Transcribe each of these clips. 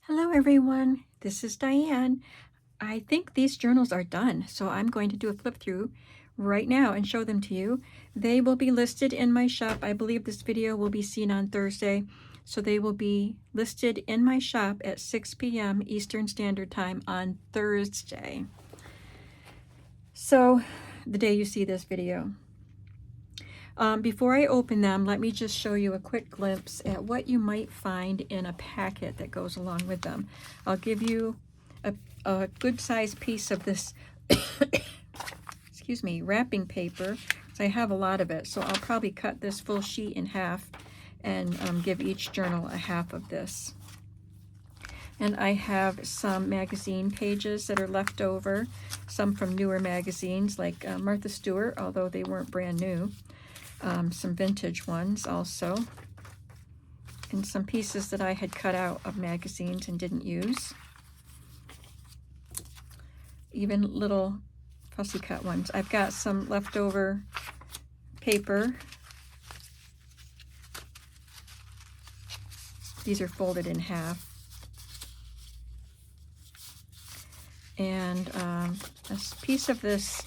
Hello everyone, this is Diane. I think these journals are done, so I'm going to do a flip through right now and show them to you. They will be listed in my shop. I believe this video will be seen on Thursday, so they will be listed in my shop at 6 p.m. Eastern Standard Time on Thursday. So, the day you see this video. Before I open them, let me just show you a quick glimpse at what you might find in a packet that goes along with them. I'll give you a good sized piece of this excuse me, wrapping paper. So I have a lot of it, so I'll probably cut this full sheet in half and give each journal a half of this. And I have some magazine pages that are left over, some from newer magazines like Martha Stewart, although they weren't brand new. Some vintage ones also, and some pieces that I had cut out of magazines and didn't use. Even little fussy cut ones. I've got some leftover paper. These are folded in half. And a piece of this,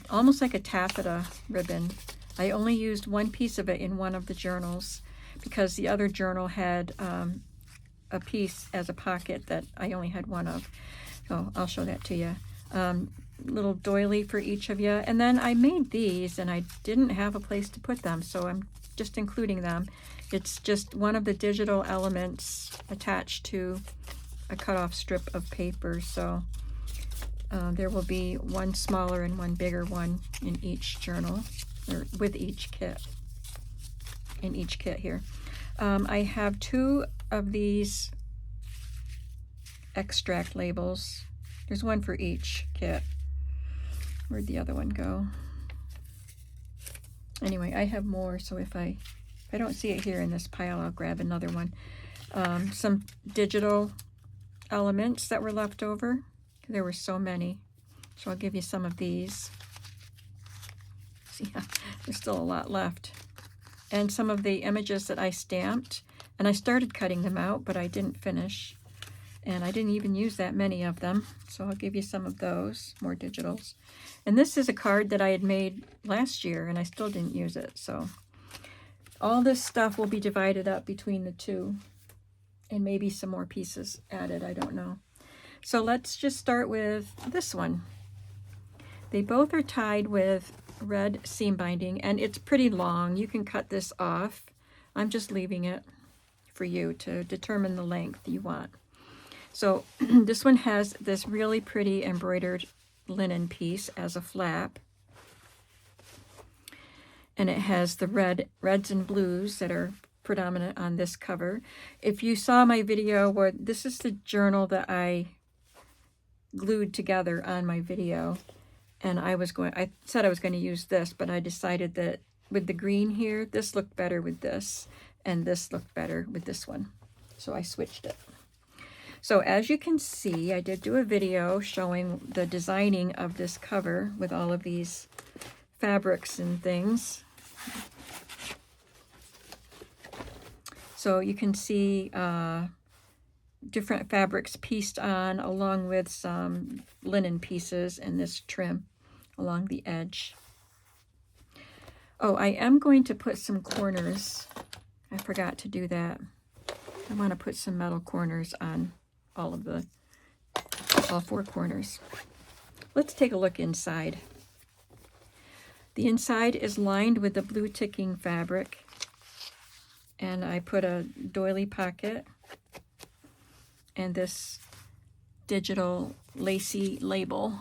almost like a taffeta ribbon. I only used one piece of it in one of the journals because the other journal had a piece as a pocket that I only had one of. So I'll show that to you. Little doily for each of you. And then I made these and I didn't have a place to put them, so I'm just including them. It's just one of the digital elements attached to a cut-off strip of paper. So there will be one smaller and one bigger one in each journal, or with each kit, in each kit here. I have two of these extract labels. There's one for each kit. Where'd the other one go? Anyway, I have more, so if I don't see it here in this pile, I'll grab another one. Some digital elements that were left over. There were so many, so I'll give you some of these. See, there's still a lot left. And some of the images that I stamped, and I started cutting them out, but I didn't finish. And I didn't even use that many of them, so I'll give you some of those, more digitals. And this is a card that I had made last year, and I still didn't use it, so all this stuff will be divided up between the two, and maybe some more pieces added, I don't know. So let's just start with this one. They both are tied with red seam binding, and it's pretty long. You can cut this off. I'm just leaving it for you to determine the length you want. So this one has this really pretty embroidered linen piece as a flap, and it has the reds and blues that are predominant on this cover. If you saw my video where this is the journal that I glued together on my video, and I said I was going to use this, but I decided that with the green here, this looked better with this, and this looked better with this one, so I switched it. So as you can see, I did do a video showing the designing of this cover with all of these fabrics and things. So you can see different fabrics pieced on, along with some linen pieces and this trim along the edge. Oh, I am going to put some corners. I forgot to do that. I want to put some metal corners on all four corners. Let's take a look inside. The inside is lined with the blue ticking fabric, and I put a doily pocket and this digital lacy label.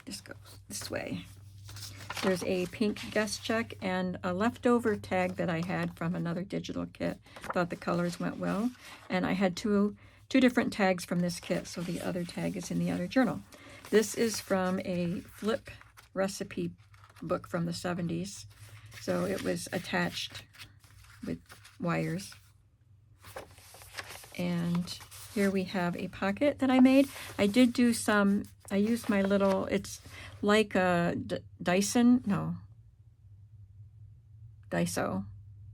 This goes this way. There's a pink guest check and a leftover tag that I had from another digital kit. Thought the colors went well, and I had two different tags from this kit, so the other tag is in the other journal. This is from a flip recipe book from the 70s, so it was attached with wires. And here we have a pocket that I made. I did do some, I used my little, it's like a Dyso.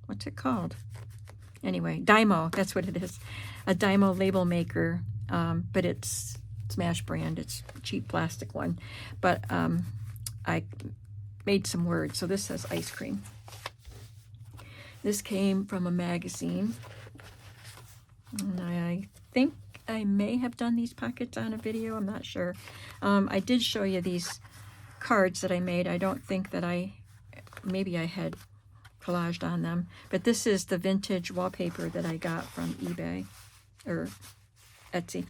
What's it called? Anyway, Dymo, that's what it is. A Dymo label maker, but it's Smash brand. It's a cheap plastic one. But I made some words. So this says ice cream. This came from a magazine. And I think I may have done these pockets on a video. I'm not sure. I did show you these cards that I made. I don't think that maybe I had collaged on them. But this is the vintage wallpaper that I got from eBay or Etsy.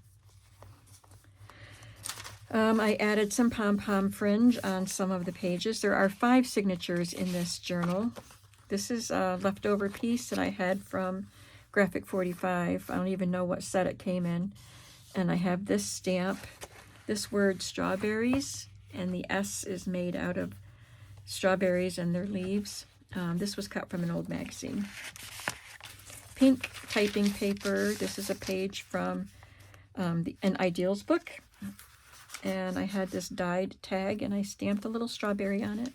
I added some pom-pom fringe on some of the pages. There are 5 signatures in this journal. This is a leftover piece that I had from Graphic 45. I don't even know what set it came in. And I have this stamp, this word strawberries, and the S is made out of strawberries and their leaves. This was cut from an old magazine. Pink typing paper. This is a page from an Ideals book. And I had this dyed tag, and I stamped a little strawberry on it.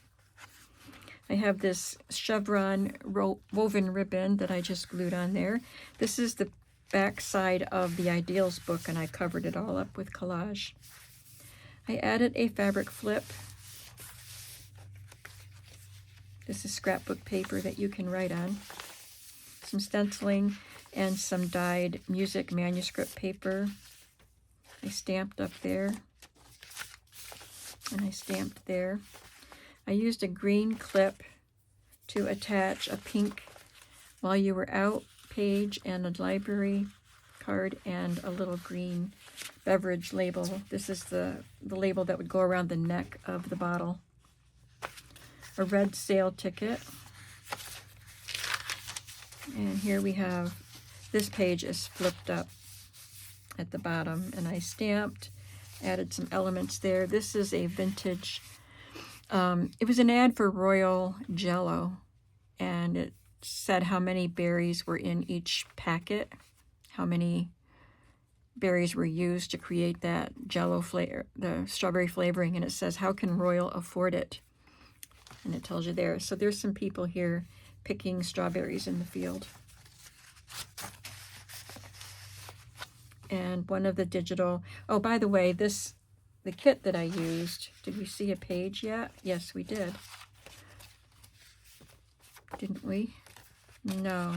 I have this chevron woven ribbon that I just glued on there. This is the back side of the Ideals book, and I covered it all up with collage. I added a fabric flip. This is scrapbook paper that you can write on. Some stenciling and some dyed music manuscript paper. I stamped up there. And I stamped there. I used a green clip to attach a pink While You Were Out page and a library card and a little green beverage label. This is the label that would go around the neck of the bottle. A red sale ticket. And here we have, this page is flipped up at the bottom, and I stamped, added some elements there. This is a vintage, it was an ad for Royal Jello, and it said how many berries were in each packet, how many berries were used to create that Jello flavor, the strawberry flavoring, and it says, how can Royal afford it? And it tells you there. So there's some people here picking strawberries in the field. And one of the digital, oh, by the way, the kit that I used, did we see a page yet? Yes, we did. Didn't we? No,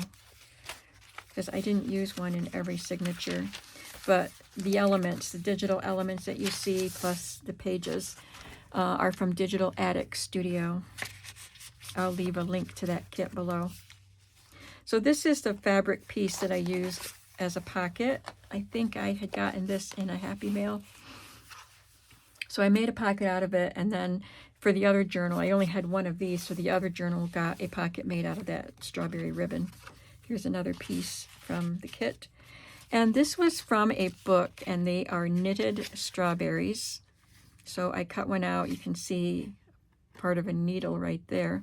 because I didn't use one in every signature. But the elements, the digital elements that you see, plus the pages, are from Digital Attic Studio. I'll leave a link to that kit below. So this is the fabric piece that I used as a pocket. I think I had gotten this in a Happy Mail. So I made a pocket out of it, and then for the other journal, I only had one of these, so the other journal got a pocket made out of that strawberry ribbon. Here's another piece from the kit. And this was from a book, and they are knitted strawberries. So I cut one out. You can see part of a needle right there.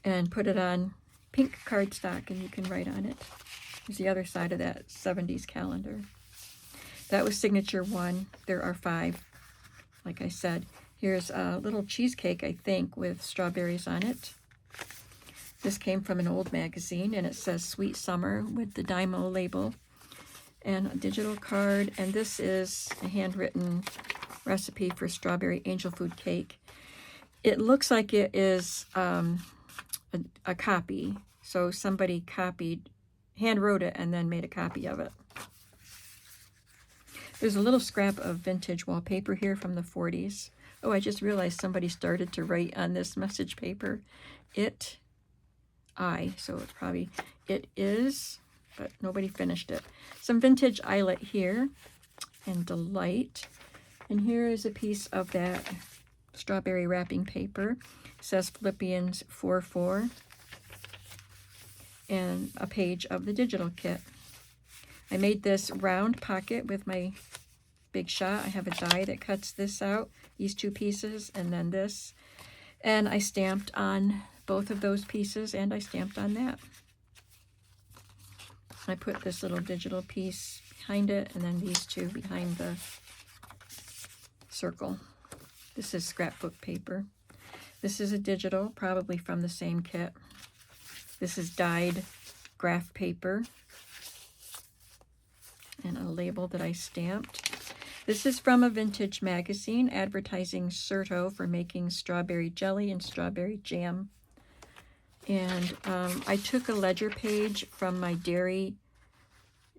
And put it on pink cardstock, and you can write on it. Here's the other side of that 70s calendar. That was signature 1. There are 5, like I said. Here's a little cheesecake, I think, with strawberries on it. This came from an old magazine, and it says Sweet Summer with the Dymo label. And a digital card, and this is a handwritten recipe for strawberry angel food cake. It looks like it is a copy. So somebody hand wrote it and then made a copy of it. There's a little scrap of vintage wallpaper here from the 40s. Oh, I just realized somebody started to write on this message paper. So it's probably, it is, but nobody finished it. Some vintage eyelet here and Delight. And here is a piece of that strawberry wrapping paper. It says Philippians 4:4. And a page of the digital kit. I made this round pocket with my Big Shot. I have a die that cuts this out, these 2 pieces, and then this. And I stamped on both of those pieces, and I stamped on that. I put this little digital piece behind it, and then these 2 behind the circle. This is scrapbook paper. This is a digital, probably from the same kit. This is dyed graph paper and a label that I stamped. This is from a vintage magazine advertising Certo for making strawberry jelly and strawberry jam. And I took a ledger page from my dairy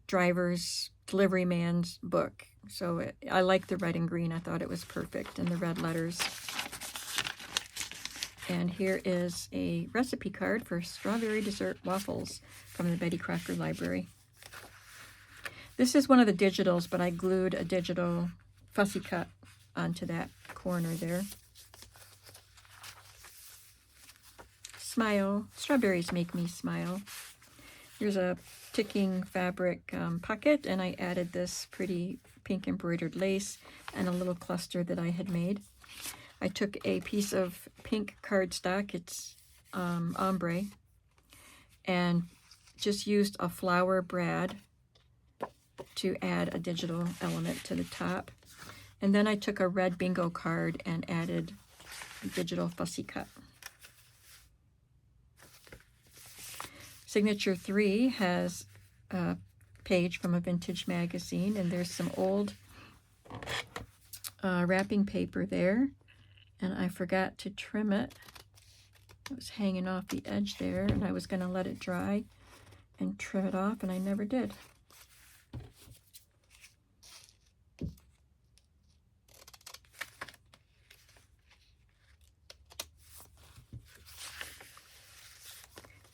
driver's delivery man's book. So I like the red and green. I thought it was perfect, and the red letters. And here is a recipe card for strawberry dessert waffles from the Betty Crocker Library. This is one of the digitals, but I glued a digital fussy cut onto that corner there. Smile. Strawberries make me smile. Here's a ticking fabric pocket, and I added this pretty pink embroidered lace and a little cluster that I had made. I took a piece of pink cardstock, it's ombre, and just used a flower brad to add a digital element to the top. And then I took a red bingo card and added a digital fussy cut. Signature 3 has a page from a vintage magazine, and there's some old wrapping paper there, and I forgot to trim it. It was hanging off the edge there, and I was going to let it dry and trim it off, and I never did.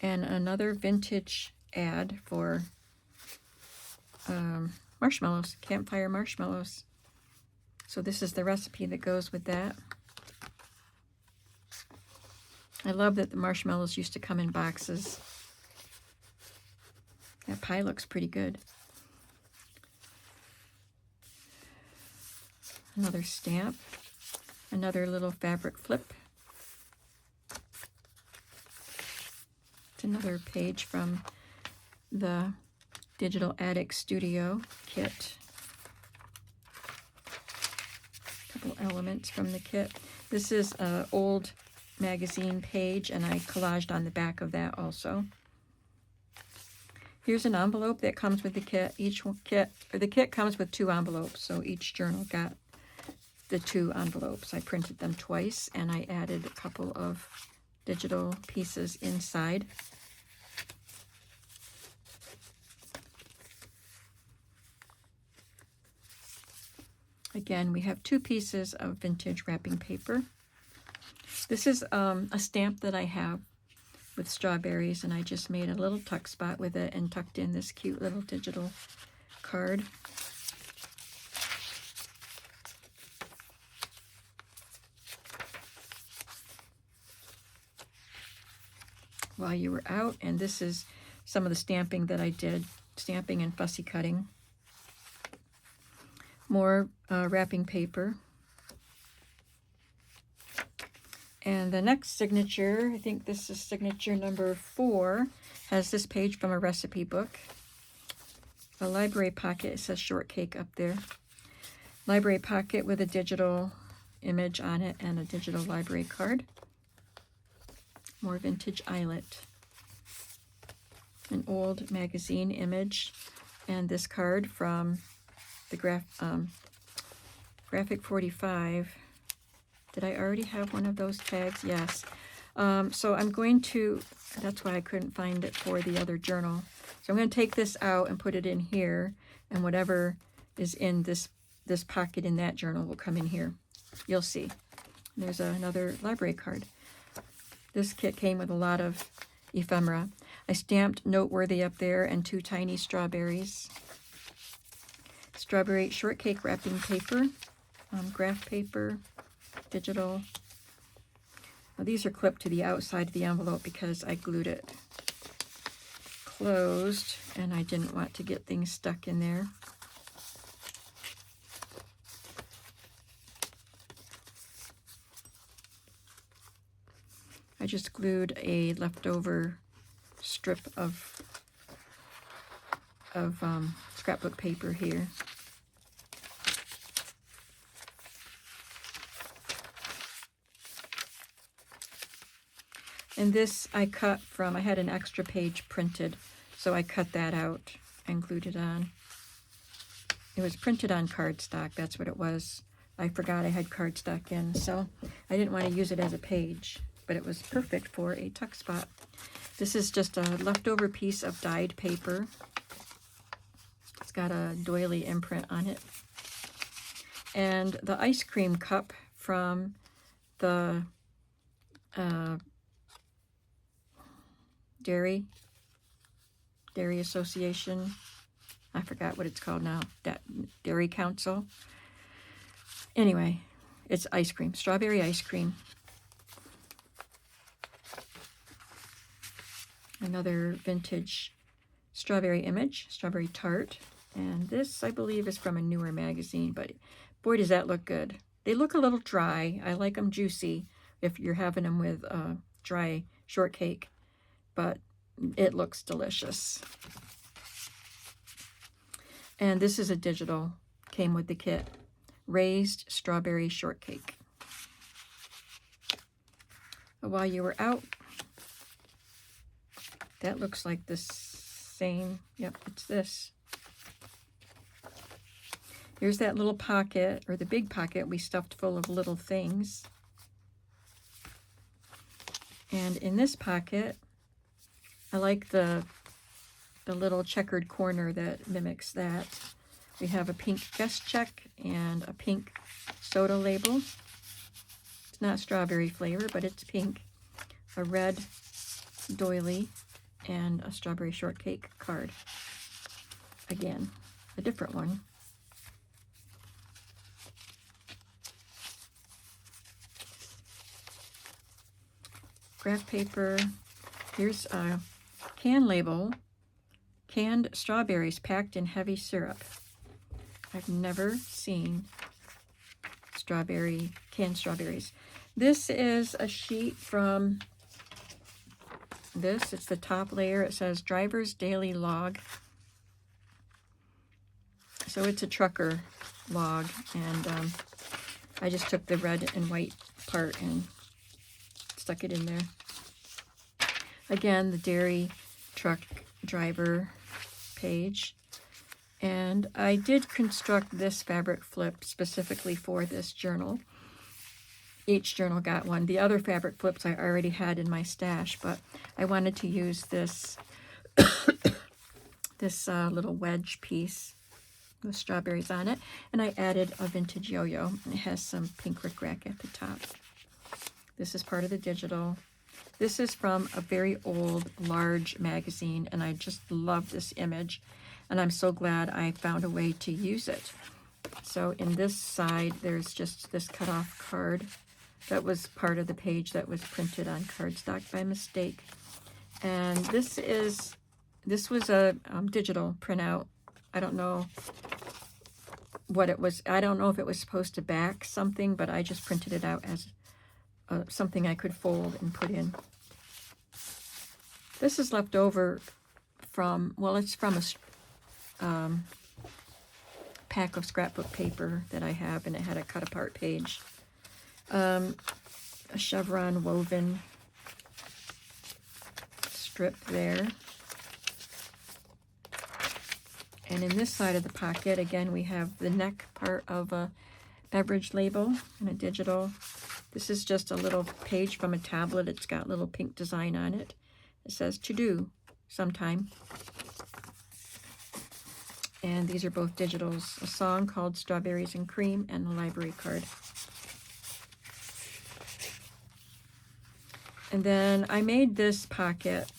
And another vintage ad for marshmallows, campfire marshmallows. So this is the recipe that goes with that. I love that the marshmallows used to come in boxes. That pie looks pretty good. Another stamp, another little fabric flip. It's another page from the Digital Attic Studio kit. A couple elements from the kit. This is an old magazine page, and I collaged on the back of that also. Here's an envelope that comes with the kit. The kit comes with 2 envelopes, so each journal got the 2 envelopes. I printed them twice, and I added a couple of digital pieces inside. Again, we have 2 pieces of vintage wrapping paper. This is a stamp that I have with strawberries, and I just made a little tuck spot with it and tucked in this cute little digital card. While you were out, and this is some of the stamping that I did, stamping and fussy cutting. More wrapping paper. And the next signature, I think this is signature number 4, has this page from a recipe book. A library pocket, it says shortcake up there. Library pocket with a digital image on it and a digital library card. More vintage eyelet. An old magazine image, and this card from the Graphic 45. Did I already have one of those tags? Yes. So I'm going to, that's why I couldn't find it for the other journal. So I'm going to take this out and put it in here, and whatever is in this pocket in that journal will come in here. You'll see. There's another library card. This kit came with a lot of ephemera. I stamped noteworthy up there and 2 tiny strawberries. Strawberry shortcake wrapping paper, graph paper, digital. Now these are clipped to the outside of the envelope because I glued it closed and I didn't want to get things stuck in there. I just glued a leftover strip of scrapbook paper here. And this I cut from, I had an extra page printed, So I cut that out and glued it on. It was printed on cardstock, that's what it was. I forgot I had cardstock in, so I didn't want to use it as a page, but it was perfect for a tuck spot. This is just a leftover piece of dyed paper. It's got a doily imprint on it. And the ice cream cup from the Dairy Association. I forgot what it's called now. Dairy Council. Anyway, it's ice cream, strawberry ice cream. Another vintage strawberry image, strawberry tart. And this, I believe, is from a newer magazine, but boy, does that look good. They look a little dry. I like them juicy if you're having them with dry shortcake, but it looks delicious. And this is a digital, came with the kit. Raised strawberry shortcake. While you were out, that looks like the same. Yep, it's this. Here's that little pocket, or the big pocket we stuffed full of little things. And in this pocket, I like the little checkered corner that mimics that. We have a pink guest check and a pink soda label. It's not strawberry flavor, but it's pink. A red doily and a strawberry shortcake card. Again, a different one. Graph paper. Here's a can label. Canned strawberries packed in heavy syrup. I've never seen canned strawberries. This is a sheet from this. It's the top layer. It says Driver's Daily Log. So it's a trucker log, and I just took the red and white part and stuck it in there. Again, the dairy truck driver page. And I did construct this fabric flip specifically for this journal. Each journal got one. The other fabric flips I already had in my stash, but I wanted to use this this little wedge piece with strawberries on it. And I added a vintage yo-yo. It has some pink rickrack at the top. This is part of the digital. This is from a very old, large magazine, and I just love this image. And I'm so glad I found a way to use it. So in this side, there's just this cut-off card that was part of the page that was printed on cardstock by mistake. And this was a digital printout. I don't know what it was. I don't know if it was supposed to back something, but I just printed it out as something I could fold and put in. This is left over from, well, it's from a pack of scrapbook paper that I have, and it had a cut apart page. A chevron woven strip there. And in this side of the pocket, again, we have the neck part of a beverage label and a digital. This is just a little page from a tablet. It's got little pink design on it. It says to do sometime. And these are both digitals. A song called Strawberries and Cream and a library card. And then I made this pocket.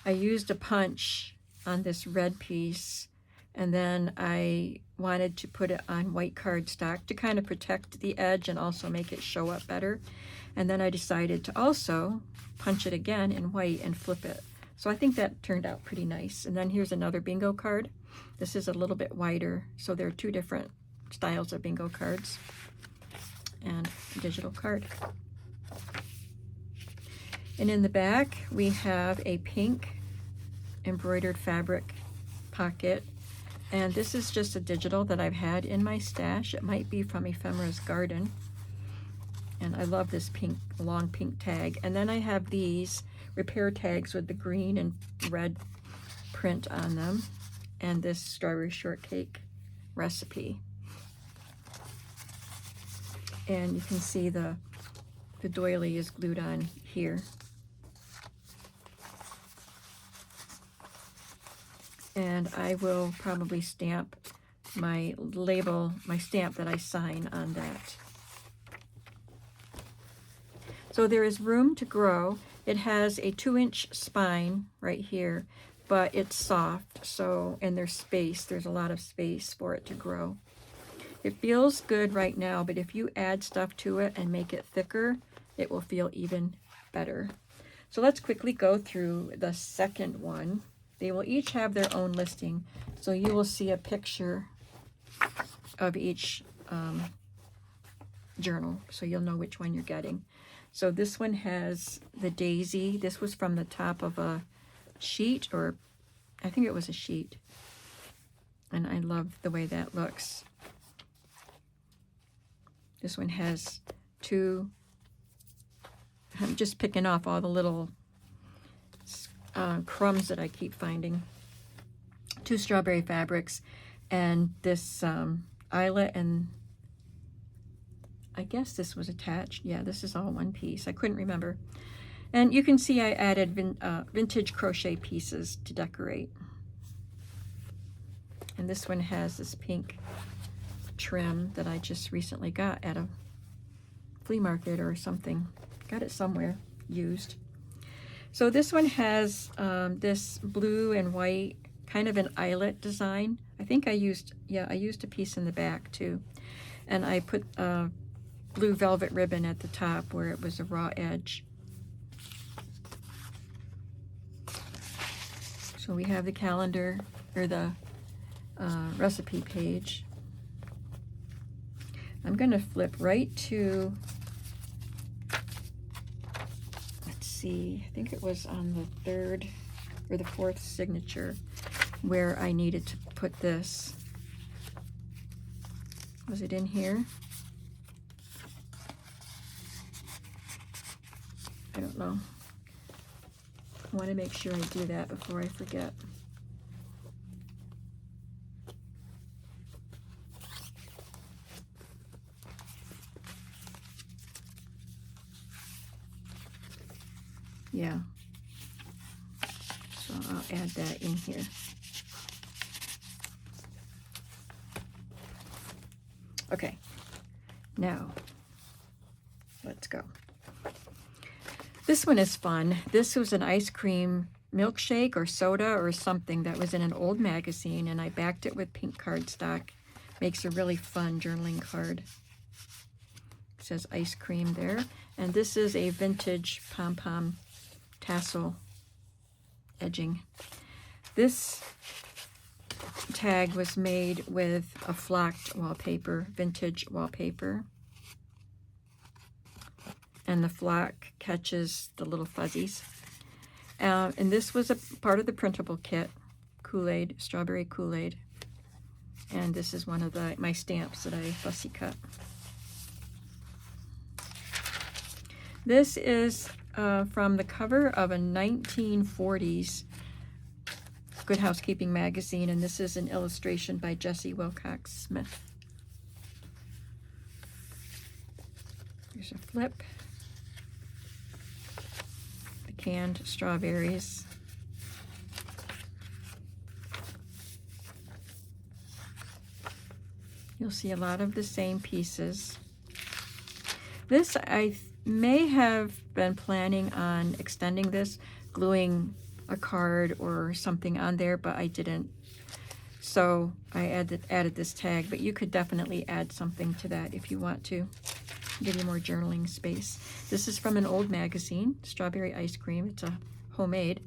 I used a punch on this red piece, and then I wanted to put it on white cardstock to kind of protect the edge and also make it show up better. And then I decided to also punch it again in white and flip it. So I think that turned out pretty nice. And then here's another bingo card. This is a little bit wider, so there are two different styles of bingo cards and a digital card. And in the back, we have a pink embroidered fabric pocket. And this is just a digital that I've had in my stash. It might be from Ephemera's Garden. And I love this pink, long pink tag. And then I have these, repair tags with the green and red print on them, and this strawberry shortcake recipe. And you can see the doily is glued on here. And I will probably stamp my label, my stamp that I sign on that. So there is room to grow. It has a 2-inch spine right here, but it's soft, so, and there's space. There's a lot of space for it to grow. It feels good right now, but if you add stuff to it and make it thicker, it will feel even better. So let's quickly go through the second one. They will each have their own listing, so you will see a picture of each journal, so you'll know which one you're getting. So this one has the daisy. This was from the top of a sheet, or I think it was a sheet. And I love the way that looks. This one has two, I'm just picking off all the little crumbs that I keep finding. 2 strawberry fabrics, and this eyelet, and I guess this was attached. Yeah, this is all one piece. I couldn't remember. And you can see I added vintage crochet pieces to decorate. And this one has this pink trim that I just recently got at a flea market or something. Got it somewhere used. So this one has this blue and white, kind of an eyelet design. I think I used a piece in the back too. And I put blue velvet ribbon at the top where it was a raw edge. So we have the calendar, or the recipe page. I'm going to flip right to, let's see, I think it was on the 3rd or the 4th signature where I needed to put this. Was it in here? I don't know. I want to make sure I do that before I forget. Yeah. So I'll add that in here. Okay. Now, let's go. This one is fun. This was an ice cream milkshake or soda or something that was in an old magazine, and I backed it with pink cardstock. Makes a really fun journaling card. It says ice cream there. And this is a vintage pom-pom tassel edging. This tag was made with a flocked wallpaper, vintage wallpaper. And the flock catches the little fuzzies. And this was a part of the printable kit, Kool-Aid, strawberry Kool-Aid. And this is one of my stamps that I fussy cut. This is from the cover of a 1940s Good Housekeeping magazine, and this is an illustration by Jessie Wilcox Smith. Here's a flip. The canned strawberries. You'll see a lot of the same pieces. This, I may have been planning on extending this, gluing a card or something on there, but I didn't. So I added this tag, but you could definitely add something to that if you want to. Give you more journaling space. This is from an old magazine, Strawberry Ice Cream. It's a homemade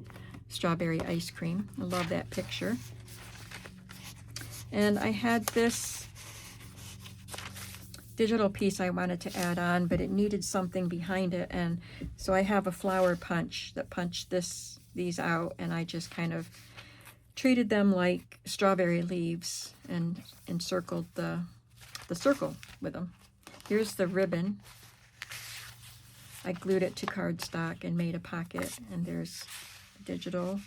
strawberry ice cream. I love that picture. And I had this digital piece I wanted to add on, but it needed something behind it, and so I have a flower punch that punched these out, and I just kind of treated them like strawberry leaves and encircled the circle with them. Here's the ribbon. I glued it to cardstock and made a pocket, and there's digital.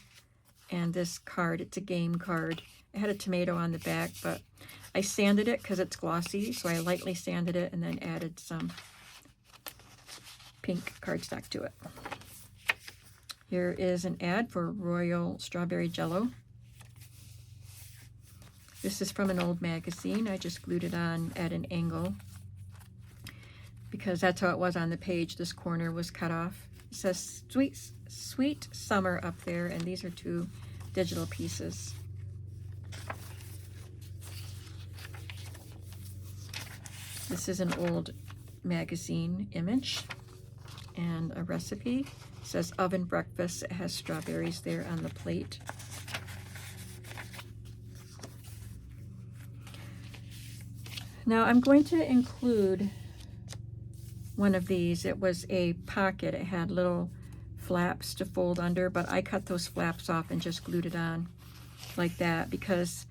And this card, it's a game card. It had a tomato on the back, but I sanded it because it's glossy, so I lightly sanded it and then added some pink cardstock to it. Here is an ad for Royal Strawberry Jello. This is from an old magazine. I just glued it on at an angle because that's how it was on the page. This corner was cut off. It says Sweet Summer up there, and these are 2 digital pieces. This is an old magazine image and a recipe. It says oven breakfast. It has strawberries there on the plate. Now I'm going to include one of these. It was a pocket. It had little flaps to fold under, but I cut those flaps off and just glued it on like that because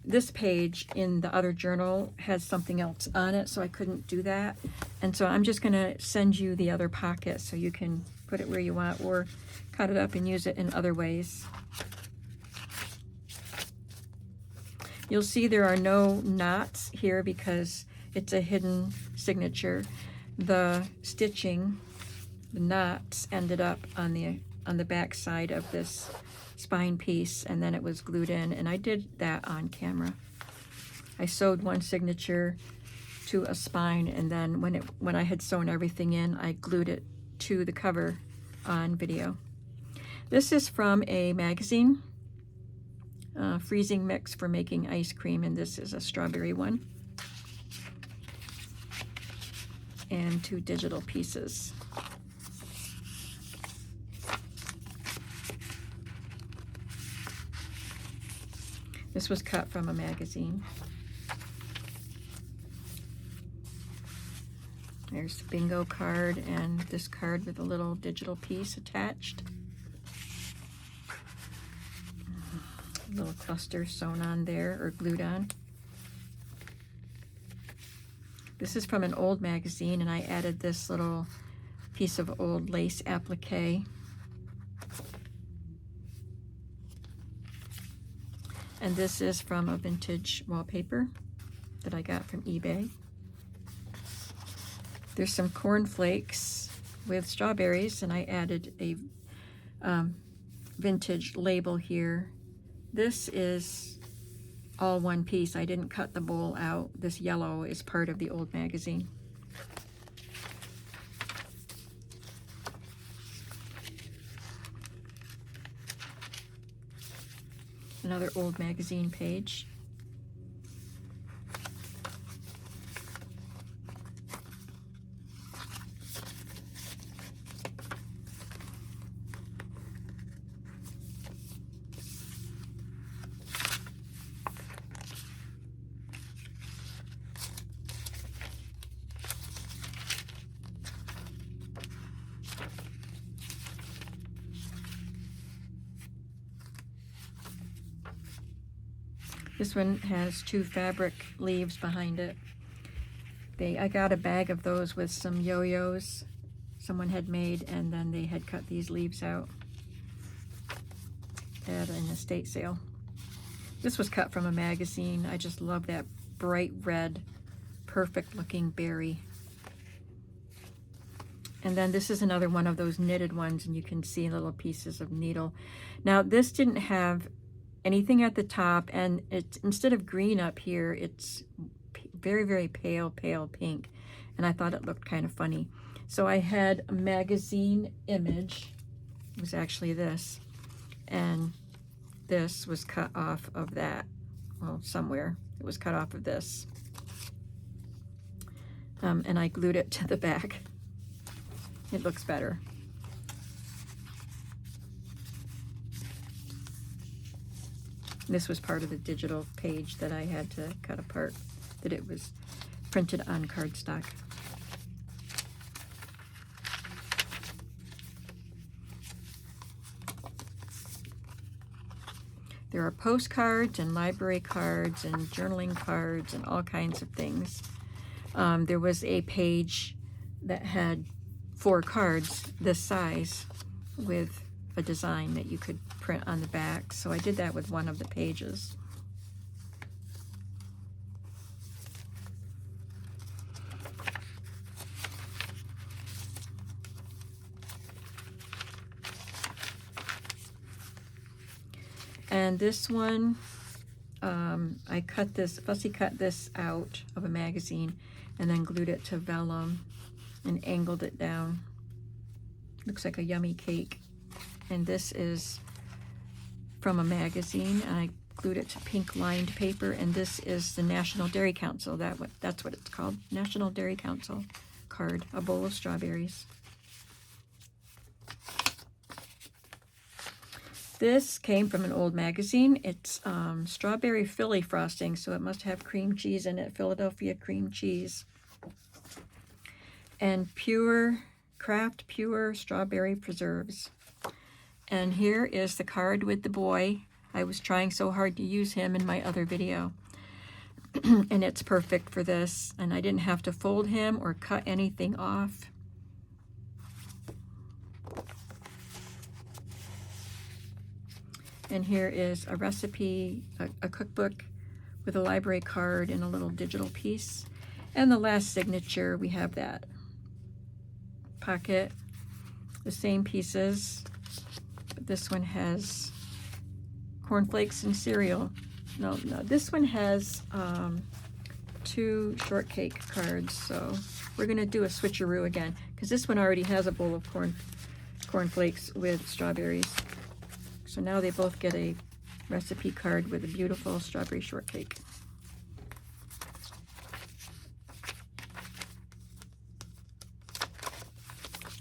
this page in the other journal has something else on it, so I couldn't do that. And so I'm just going to send you the other pocket so you can put it where you want or cut it up and use it in other ways. You'll see there are no knots here because it's a hidden signature. The stitching, the knots ended up on the back side of this spine piece, and then it was glued in, and I did that on camera. I sewed one signature to a spine, and then when I had sewn everything in, I glued it to the cover on video. This is from a magazine, freezing mix for making ice cream, and this is a strawberry one. And 2 digital pieces. This was cut from a magazine. There's the bingo card and this card with a little digital piece attached. A little cluster sewn on there or glued on. This is from an old magazine, and I added this little piece of old lace applique. And this is from a vintage wallpaper that I got from eBay. There's some cornflakes with strawberries, and I added a vintage label here. This is all one piece. I didn't cut the bowl out. This yellow is part of the old magazine. Another old magazine page. This one has 2 fabric leaves behind it. I got a bag of those with some yo-yos someone had made, and then they had cut these leaves out at an estate sale. This was cut from a magazine. I just love that bright red, perfect looking berry. And then this is another one of those knitted ones, and you can see little pieces of needle. Now this didn't have anything at the top, and it's instead of green up here, it's very, very pale pink, and I thought it looked kind of funny. So I had a magazine image. It was actually this, and this was cut off of that. Well, somewhere it was cut off of this, and I glued it to the back. It looks better. This was part of the digital page that I had to cut apart, that it was printed on cardstock. There are postcards and library cards and journaling cards and all kinds of things. There was a page that had 4 cards this size with a design that you could print on the back. So I did that with one of the pages. And this one, I fussy cut this out of a magazine and then glued it to vellum and angled it down. Looks like a yummy cake. And this is from a magazine, and I glued it to pink lined paper, and this is the National Dairy Council. That's what it's called, National Dairy Council card, a bowl of strawberries. This came from an old magazine. It's strawberry Philly frosting, so it must have cream cheese in it, Philadelphia cream cheese. And Kraft Pure strawberry preserves. And here is the card with the boy. I was trying so hard to use him in my other video. And it's perfect for this. And I didn't have to fold him or cut anything off. And here is a recipe, a cookbook with a library card and a little digital piece. And the last signature, we have that pocket, the same pieces, but this one has cornflakes and cereal. No, this one has 2 shortcake cards, so we're gonna do a switcheroo again, because this one already has a bowl of cornflakes with strawberries. So now they both get a recipe card with a beautiful strawberry shortcake.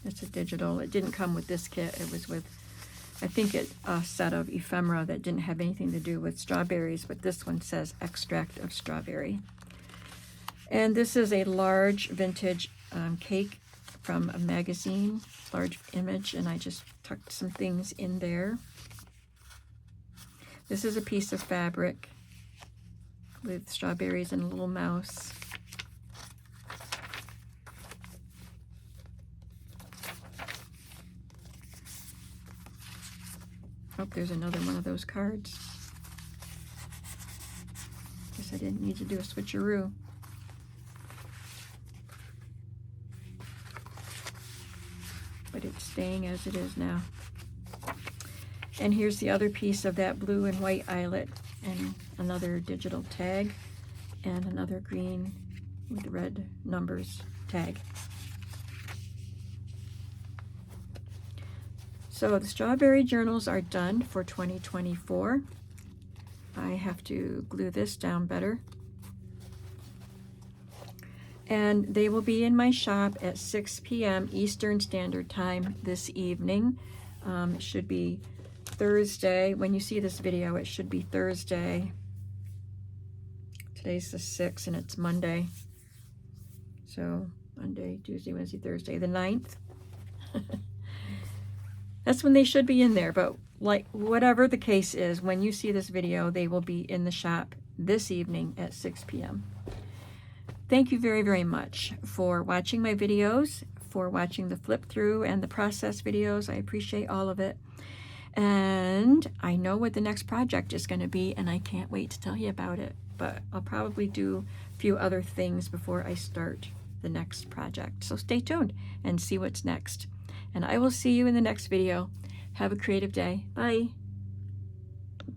It's a digital. It didn't come with this kit. It was with, I think, a set of ephemera that didn't have anything to do with strawberries, but this one says extract of strawberry. And this is a large vintage cake from a magazine, large image, and I just tucked some things in there. This is a piece of fabric with strawberries and a little mouse. Oh, there's another one of those cards. Guess I didn't need to do a switcheroo. But it's staying as it is now. And here's the other piece of that blue and white eyelet, and another digital tag, and another green with red numbers tag. So the strawberry journals are done for 2024. I have to glue this down better. And they will be in my shop at 6 p.m. Eastern Standard Time this evening. It should be Thursday. When you see this video, it should be Thursday. Today's the 6th and it's Monday. So Monday, Tuesday, Wednesday, Thursday, the 9th. That's when they should be in there, but like whatever the case is, when you see this video, they will be in the shop this evening at 6 p.m. Thank you very, very much for watching my videos, for watching the flip through and the process videos. I appreciate all of it. And I know what the next project is going to be, and I can't wait to tell you about it. But I'll probably do a few other things before I start the next project. So stay tuned and see what's next. And I will see you in the next video. Have a creative day. Bye.